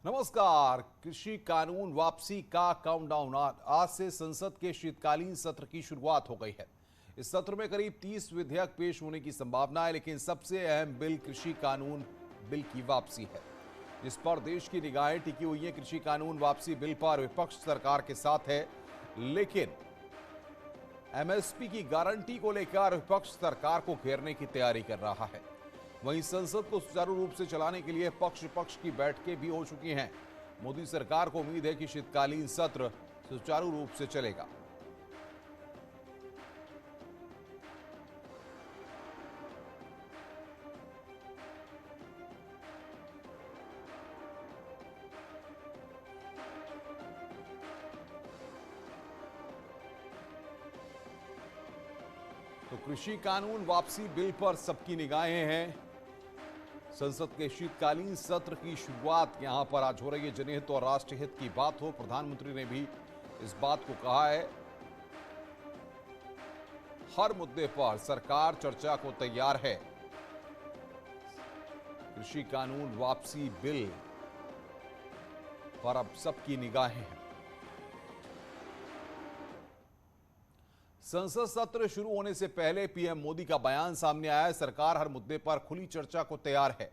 नमस्कार। कृषि कानून वापसी का काउंटडाउन आज से संसद के शीतकालीन सत्र की शुरुआत हो गई है। इस सत्र में करीब 30 विधेयक पेश होने की संभावना है, लेकिन सबसे अहम बिल कृषि कानून बिल की वापसी है, जिस पर देश की निगाहें टिकी हुई हैं। कृषि कानून वापसी बिल पर विपक्ष सरकार के साथ है, लेकिन एमएसपी की गारंटी को लेकर विपक्ष सरकार को घेरने की तैयारी कर रहा है। वहीं संसद को सुचारू रूप से चलाने के लिए पक्ष विपक्ष की बैठकें भी हो चुकी हैं। मोदी सरकार को उम्मीद है कि शीतकालीन सत्र सुचारू रूप से चलेगा। तो कृषि कानून वापसी बिल पर सबकी निगाहें हैं। संसद के शीतकालीन सत्र की शुरुआत यहां पर आज हो रही है। जनहित और राष्ट्रहित की बात हो, प्रधानमंत्री ने भी इस बात को कहा है। हर मुद्दे पर सरकार चर्चा को तैयार है। कृषि कानून वापसी बिल पर अब सबकी निगाहें हैं। संसद सत्र शुरू होने से पहले पीएम मोदी का बयान सामने आया है। सरकार हर मुद्दे पर खुली चर्चा को तैयार है।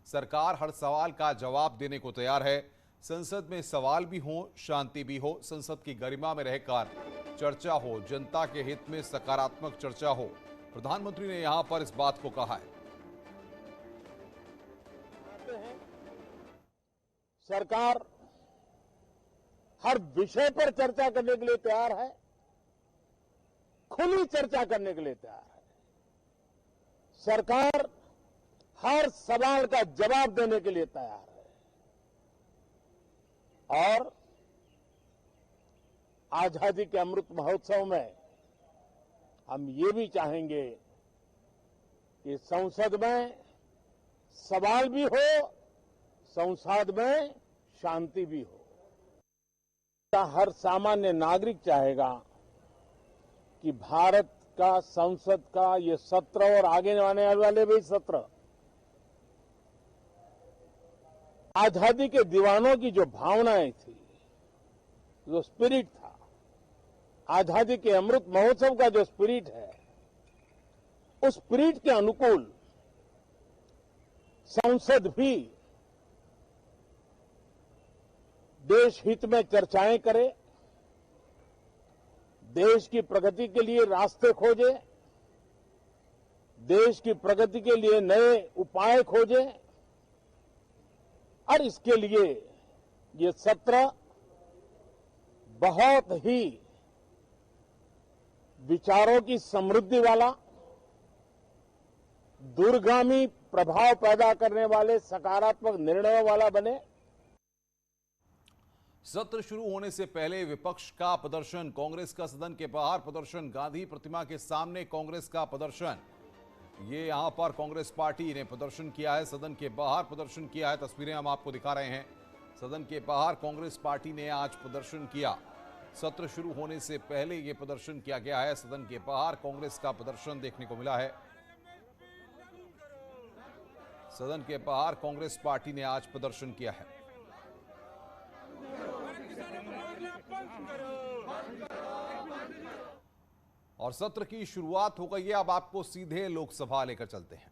सरकार हर सवाल का जवाब देने को तैयार है। संसद में सवाल भी हो, शांति भी हो, संसद की गरिमा में रहकर चर्चा हो, जनता के हित में सकारात्मक चर्चा हो। प्रधानमंत्री ने यहां पर इस बात को कहा है। सरकार हर विषय पर चर्चा करने के लिए तैयार है, खुली चर्चा करने के लिए तैयार है। सरकार हर सवाल का जवाब देने के लिए तैयार है और आजादी के अमृत महोत्सव में हम ये भी चाहेंगे कि संसद में सवाल भी हो, संसद में शांति भी हो। हर सामान्य नागरिक चाहेगा कि भारत का संसद का ये सत्र और आगे आने वाले भी सत्र आजादी के दीवानों की जो भावनाएं थी, जो स्पिरिट था, आजादी के अमृत महोत्सव का जो स्पिरिट है, उस स्पिरिट के अनुकूल संसद भी देश हित में चर्चाएं करे, देश की प्रगति के लिए रास्ते खोजे, देश की प्रगति के लिए नए उपाय खोजे और इसके लिए ये सत्र बहुत ही विचारों की समृद्धि वाला, दूरगामी प्रभाव पैदा करने वाले सकारात्मक निर्णयों वाला बने। सत्र शुरू होने से पहले विपक्ष का प्रदर्शन, कांग्रेस का सदन के बाहर प्रदर्शन, गांधी प्रतिमा के सामने कांग्रेस का प्रदर्शन। ये यहां पर कांग्रेस पार्टी ने प्रदर्शन किया है, सदन के बाहर प्रदर्शन किया है। तस्वीरें हम आपको दिखा रहे हैं। सदन के बाहर कांग्रेस पार्टी ने आज प्रदर्शन किया। सत्र शुरू होने से पहले यह प्रदर्शन किया गया है। सदन के बाहर कांग्रेस का प्रदर्शन देखने को मिला है। सदन के बाहर कांग्रेस पार्टी ने आज प्रदर्शन किया है। और सत्र की शुरुआत हो गई है। अब आपको सीधे लोकसभा लेकर चलते हैं।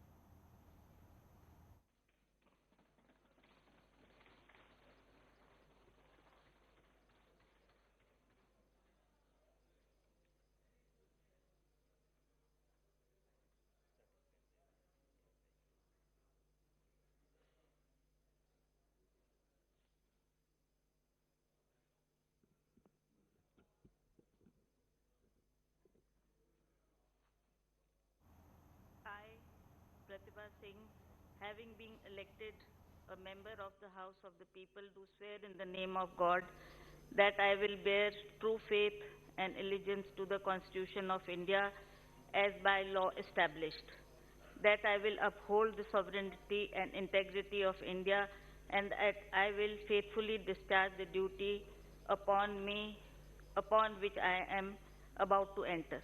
Pratibha Singh, having been elected a member of the House of the People, do swear in the name of God that I will bear true faith and allegiance to the Constitution of India as by law established, that I will uphold the sovereignty and integrity of India, and that I will faithfully discharge the duty upon me, upon which I am about to enter.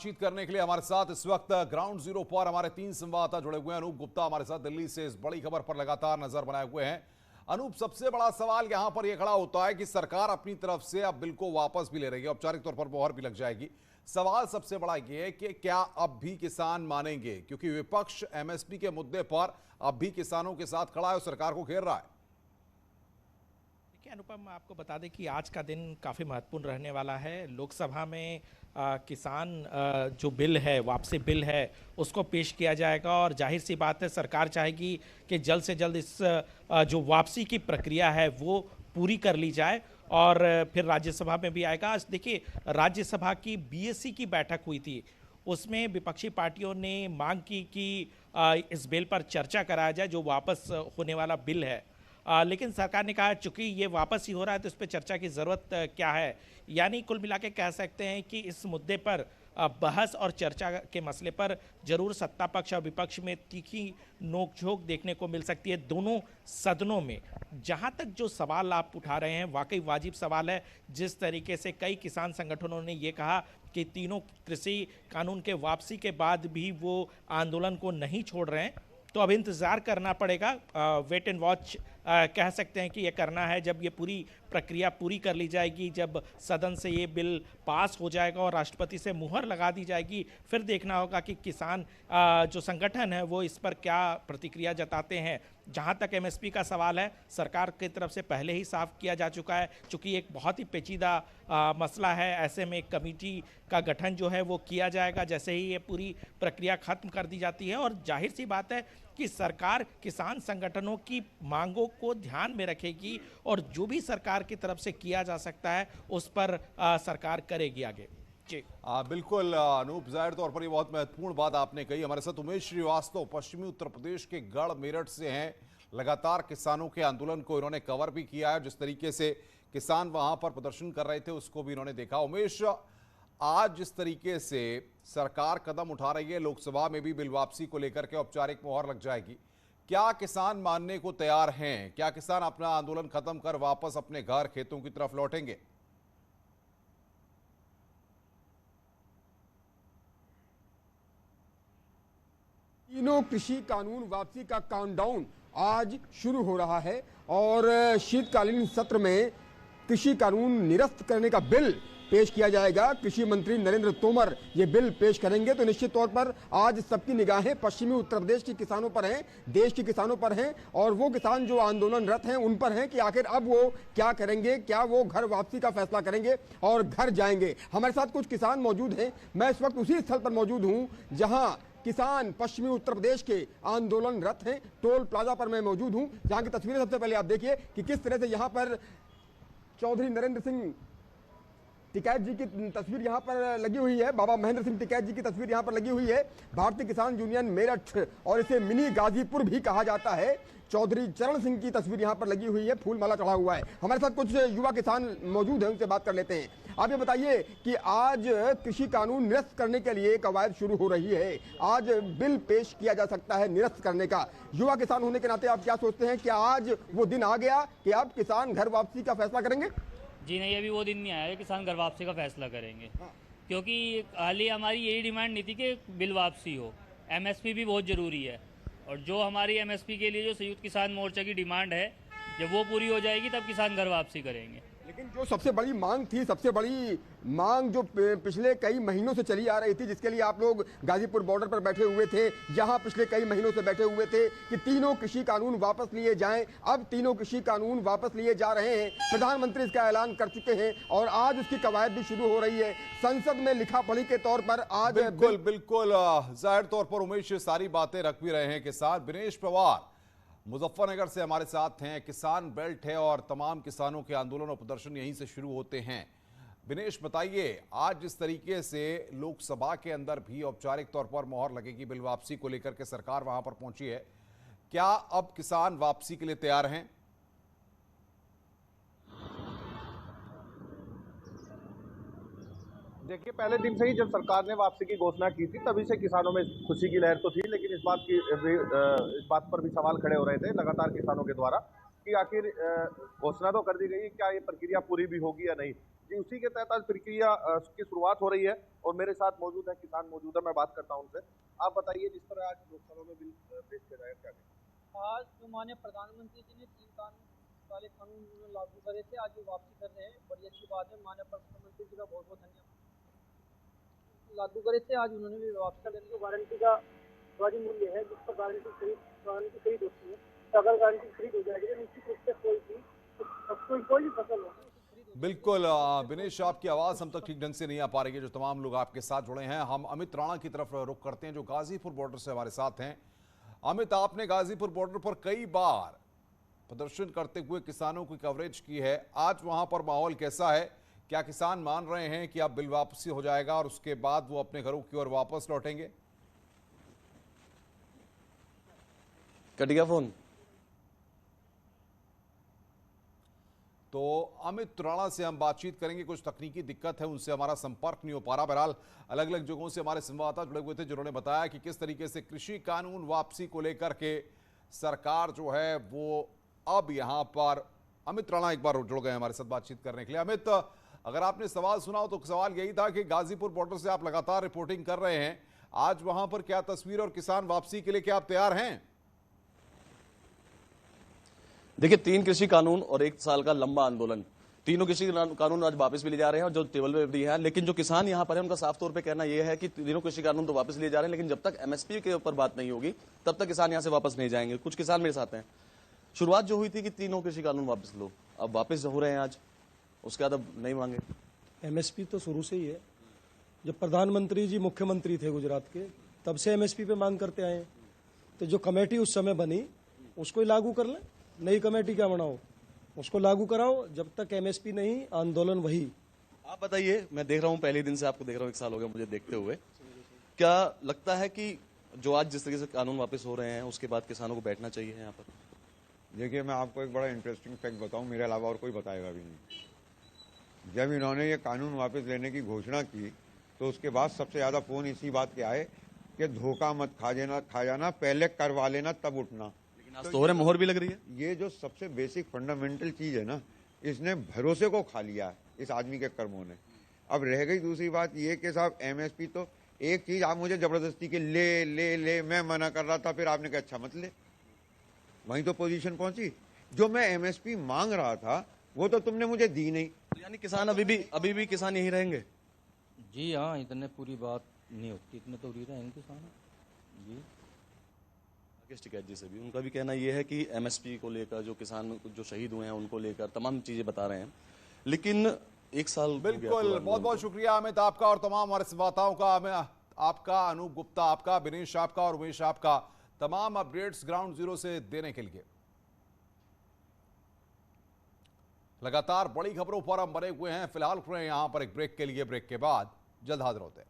बातचीत करने के लिए हमारे साथ इस वक्त ground zero पर हमारे 3 संवाददाता जुड़े हुए हैं। अनूप गुप्ता हमारे साथ दिल्ली से इस बड़ी खबर पर लगातार नजर बनाए हुए हैं। अनूप, सबसे बड़ा सवाल यहां पर यह खड़ा होता है कि सरकार अपनी तरफ से अब बिल को वापस भी ले रही है, औपचारिक तौर पर मोहर भी लग जाएगी। सवाल सबसे बड़ा यह है कि क्या अब भी किसान मानेंगे, क्योंकि विपक्ष एमएसपी के मुद्दे पर अब भी किसानों के साथ खड़ा है और सरकार को घेर रहा है। अनुपम, आपको बता दें कि आज का दिन काफ़ी महत्वपूर्ण रहने वाला है। लोकसभा में किसान जो बिल है, वापसी बिल है, उसको पेश किया जाएगा और जाहिर सी बात है सरकार चाहेगी कि जल्द से जल्द इस जो वापसी की प्रक्रिया है वो पूरी कर ली जाए और फिर राज्यसभा में भी आएगा। आज देखिए, राज्यसभा की बीएससी की बैठक हुई थी, उसमें विपक्षी पार्टियों ने मांग की कि इस बिल पर चर्चा कराया जाए जो वापस होने वाला बिल है। लेकिन सरकार ने कहा चूंकि ये वापस ही हो रहा है तो इस पर चर्चा की ज़रूरत क्या है। यानी कुल मिला के कह सकते हैं कि इस मुद्दे पर बहस और चर्चा के मसले पर जरूर सत्ता पक्ष और विपक्ष में तीखी नोकझोंक देखने को मिल सकती है दोनों सदनों में। जहां तक जो सवाल आप उठा रहे हैं वाकई वाजिब सवाल है। जिस तरीके से कई किसान संगठनों ने ये कहा कि तीनों कृषि कानून के वापसी के बाद भी वो आंदोलन को नहीं छोड़ रहे हैं, तो अब इंतज़ार करना पड़ेगा। वेट एंड वॉच कह सकते हैं कि ये करना है। जब ये पूरी प्रक्रिया पूरी कर ली जाएगी, जब सदन से ये बिल पास हो जाएगा और राष्ट्रपति से मुहर लगा दी जाएगी, फिर देखना होगा कि किसान जो संगठन है वो इस पर क्या प्रतिक्रिया जताते हैं। जहाँ तक एमएसपी का सवाल है, सरकार की तरफ से पहले ही साफ किया जा चुका है, चूँकि एक बहुत ही पेचीदा मसला है। ऐसे में एक कमेटी का गठन जो है वो किया जाएगा जैसे ही ये पूरी प्रक्रिया खत्म कर दी जाती है। और जाहिर सी बात है कि सरकार किसान संगठनों की मांगों को ध्यान में रखेगी और जो भी सरकार की तरफ से किया जा सकता है उस पर सरकार करेगी आगे। जी बिल्कुल अनूप, जाहिर तौर पर ये बहुत महत्वपूर्ण बात आपने कही। हमारे साथ उमेश श्रीवास्तव पश्चिमी उत्तर प्रदेश के गढ़ मेरठ से हैं। लगातार किसानों के आंदोलन को इन्होंने कवर भी किया है, जिस तरीके से किसान वहां पर प्रदर्शन कर रहे थे उसको भी इन्होंने देखा। उमेश, आज जिस तरीके से सरकार कदम उठा रही है, लोकसभा में भी बिल वापसी को लेकर के औपचारिक मोहर लग जाएगी, क्या किसान मानने को तैयार हैं? क्या किसान अपना आंदोलन खत्म कर वापस अपने घर खेतों की तरफ लौटेंगे? तीनों कृषि कानून वापसी का काउंटडाउन आज शुरू हो रहा है और शीतकालीन सत्र में कृषि कानून निरस्त करने का बिल पेश किया जाएगा। कृषि मंत्री नरेंद्र तोमर ये बिल पेश करेंगे। तो निश्चित तौर पर आज सबकी निगाहें पश्चिमी उत्तर प्रदेश के किसानों पर हैं, देश के किसानों पर हैं और वो किसान जो आंदोलनरत हैं उन पर हैं कि आखिर अब वो क्या करेंगे, क्या वो घर वापसी का फैसला करेंगे और घर जाएंगे। हमारे साथ कुछ किसान मौजूद हैं। मैं इस वक्त उसी स्थल पर मौजूद हूँ जहां किसान पश्चिमी उत्तर प्रदेश के आंदोलनरत हैं। टोल प्लाजा पर मैं मौजूद हूं, जहां की तस्वीरें सबसे पहले आप देखिए कि किस तरह से यहां पर चौधरी नरेंद्र सिंह टिकैत जी की तस्वीर यहां पर लगी हुई है, बाबा महेंद्र सिंह टिकैत जी की तस्वीर यहां पर लगी हुई है। भारतीय किसान यूनियन मेरठ और इसे मिनी गाजीपुर भी कहा जाता है, चौधरी चरण सिंह की तस्वीर यहां पर लगी हुई है, फूल माला चढ़ा हुआ है। हमारे साथ कुछ युवा किसान मौजूद हैं, उनसे बात कर लेते हैं। आप ये बताइए कि आज कृषि कानून निरस्त करने के लिए कवायद शुरू हो रही है, आज बिल पेश किया जा सकता है निरस्त करने का। युवा किसान होने के नाते आप क्या सोचते हैं, क्या आज वो दिन आ गया कि अब किसान घर वापसी का फैसला करेंगे? जी नहीं, अभी वो दिन नहीं आया है किसान घर वापसी का फैसला करेंगे। क्योंकि हाल ही हमारी यही डिमांड नहीं थी कि बिल वापसी हो, एमएसपी भी बहुत ज़रूरी है और जो हमारी एमएसपी के लिए जो संयुक्त किसान मोर्चा की डिमांड है, जब वो पूरी हो जाएगी तब किसान घर वापसी करेंगे। लेकिन जो सबसे बड़ी मांग थी, सबसे बड़ी मांग जो पिछले कई महीनों से चली आ रही थी, जिसके लिए आप लोग गाजीपुर बॉर्डर पर बैठे हुए थे, यहाँ पिछले कई महीनों से बैठे हुए थे कि तीनों कृषि कानून वापस लिए जाएं। अब तीनों कृषि कानून वापस लिए जा रहे हैं, प्रधानमंत्री इसका ऐलान कर चुके हैं और आज उसकी कवायद भी शुरू हो रही है। संसद में लिखा पढ़ी के तौर पर आज बिल्कुल जाहिर तौर पर उमेश ये सारी बातें रख भी रहे हैं किसान। दिनेश पवार मुजफ्फरनगर से हमारे साथ हैं। किसान बेल्ट है और तमाम किसानों के आंदोलन और प्रदर्शन यहीं से शुरू होते हैं। दिनेश, बताइए, आज जिस तरीके से लोकसभा के अंदर भी औपचारिक तौर पर मोहर लगेगी बिल वापसी को लेकर के, सरकार वहां पर पहुंची है, क्या अब किसान वापसी के लिए तैयार हैं? देखिए, पहले दिन से ही जब सरकार ने वापसी की घोषणा की थी तभी से किसानों में खुशी की लहर तो थी, लेकिन इस बात पर भी सवाल खड़े हो रहे थे लगातार किसानों के द्वारा कि आखिर घोषणा तो कर दी गई, क्या ये प्रक्रिया पूरी भी होगी या नहीं। जी, उसी के तहत आज प्रक्रिया की शुरुआत हो रही है और मेरे साथ मौजूद है किसान, मौजूद है, मैं बात करता हूं उनसे। आप बताइए, जिस तरह आज लोकसभा में बिल पेश किया जाएगा, क्या कहेंगे? आज जो माननीय प्रधानमंत्री जी ने 3 वाले कानून लागू करे थे, आज वो वापसी कर रहे हैं, बड़ी अच्छी बात है। माननीय प्रधानमंत्री जी का बहुत बहुत धन्यवाद। लागू करे थे, आज उन्होंने भी वापसी कर दी। गारंटी का वाजिब मूल्य है, जिस पर गारंटी खरीद होती है, तो अगर गारंटी खरीद हो जाएगी तो निश्चित रूप से कोई भी फसल हो। बिल्कुल विनेश, आपकी आवाज हम तक ठीक ढंग से नहीं आ पा रही है। जो तमाम लोग आपके साथ जुड़े हैं, हम अमित राणा की तरफ रुख करते हैं जो गाजीपुर बॉर्डर से हमारे साथ हैं। अमित, आपने गाजीपुर बॉर्डर पर कई बार प्रदर्शन करते हुए किसानों की कवरेज की है, आज वहां पर माहौल कैसा है? क्या किसान मान रहे हैं कि अब बिल वापसी हो जाएगा और उसके बाद वो अपने घरों की ओर वापस लौटेंगे? कट गया फोन। तो अमित राणा से हम बातचीत करेंगे, कुछ तकनीकी दिक्कत है, उनसे हमारा संपर्क नहीं हो पा रहा। बहरहाल अलग अलग जगहों से हमारे संवाददाता जुड़े हुए थे जिन्होंने बताया कि किस तरीके से कृषि कानून वापसी को लेकर के सरकार जो है वो अब यहां पर। अमित राणा एक बार जुड़ गए हमारे साथ बातचीत करने के लिए। अमित, अगर आपने सवाल सुना हो तो सवाल यही था कि गाजीपुर बॉर्डर से आप लगातार रिपोर्टिंग कर रहे हैं, आज वहां पर क्या तस्वीर और किसान वापसी के लिए क्या आप तैयार हैं? देखिए, 3 कृषि कानून और 1 साल का लंबा आंदोलन, तीनों कृषि कानून आज वापस भी ले जा रहे हैं और जो टेबल पे भी है। लेकिन जो किसान यहाँ पर है उनका साफ तौर पे कहना यह है कि तीनों कृषि कानून तो वापस लिए जा रहे हैं, लेकिन जब तक एमएसपी के ऊपर बात नहीं होगी तब तक किसान यहाँ से वापस नहीं जाएंगे। कुछ किसान मेरे साथ हैं। शुरुआत जो हुई थी कि तीनों कृषि कानून वापस लो, अब वापस हो रहे हैं आज, उसके बाद अब नहीं मांगे। एमएसपी तो शुरू से ही है। जब प्रधानमंत्री जी मुख्यमंत्री थे गुजरात के, तब से एमएसपी पे मांग करते आए हैं। तो जो कमेटी उस समय बनी उसको ही लागू कर लें, नई कमेटी क्या बनाओ, उसको लागू कराओ। जब तक एमएसपी नहीं, आंदोलन वही। आप बताइए, मैं देख रहा हूँ पहले दिन से आपको देख रहा हूँ, 1 साल हो गया मुझे देखते हुए, क्या लगता है कि जो आज जिस तरीके से कानून वापस हो रहे हैं उसके बाद किसानों को बैठना चाहिए यहाँ पर? देखिए, मैं आपको एक बड़ा इंटरेस्टिंग फैक्ट बताऊं, मेरे अलावा और कोई बताएगा भी नहीं। जब इन्होंने ये कानून वापस लेने की घोषणा की तो उसके बाद सबसे ज़्यादा फ़ोन इसी बात के आए कि धोखा मत खा जाना, पहले करवा लेना तब उठना। लेकिन आज तो मोहर भी लग रही है। ये जो सबसे बेसिक फंडामेंटल चीज़ है ना, इसने भरोसे को खा लिया है इस आदमी के कर्मों ने। अब रह गई दूसरी बात ये कि साहब एमएसपी तो एक चीज़ आप मुझे ज़बरदस्ती के ले मैं मना कर रहा था, फिर आपने कहा अच्छा मत ले, वहीं तो पोजीशन पहुंची। जो मैं एमएसपी मांग रहा था वो तो तुमने मुझे दी नहीं। तो यानी किसान अभी भी किसान यही रहेंगे? जी हाँ, इतने पूरी बात नहीं होती, इतने तो उड़ी रहेंगे किसान जी। राकेश टिकैत जी से भी उनका भी कहना यह है कि एमएसपी को लेकर जो किसान जो शहीद हुए हैं उनको लेकर तमाम चीजें बता रहे हैं, लेकिन 1 साल बिल्कुल, बहुत बहुत शुक्रिया अमित आपका और तमाम हमारे संवाददाताओं का, आपका अनूप गुप्ता आपका, विनेश आपका और उमेश आपका, तमाम अपडेट्स ग्राउंड जीरो से देने के लिए। लगातार बड़ी खबरों पर हम बने हुए हैं। फिलहाल यहां पर एक ब्रेक के लिए, ब्रेक के बाद जल्द हाजिर होते हैं।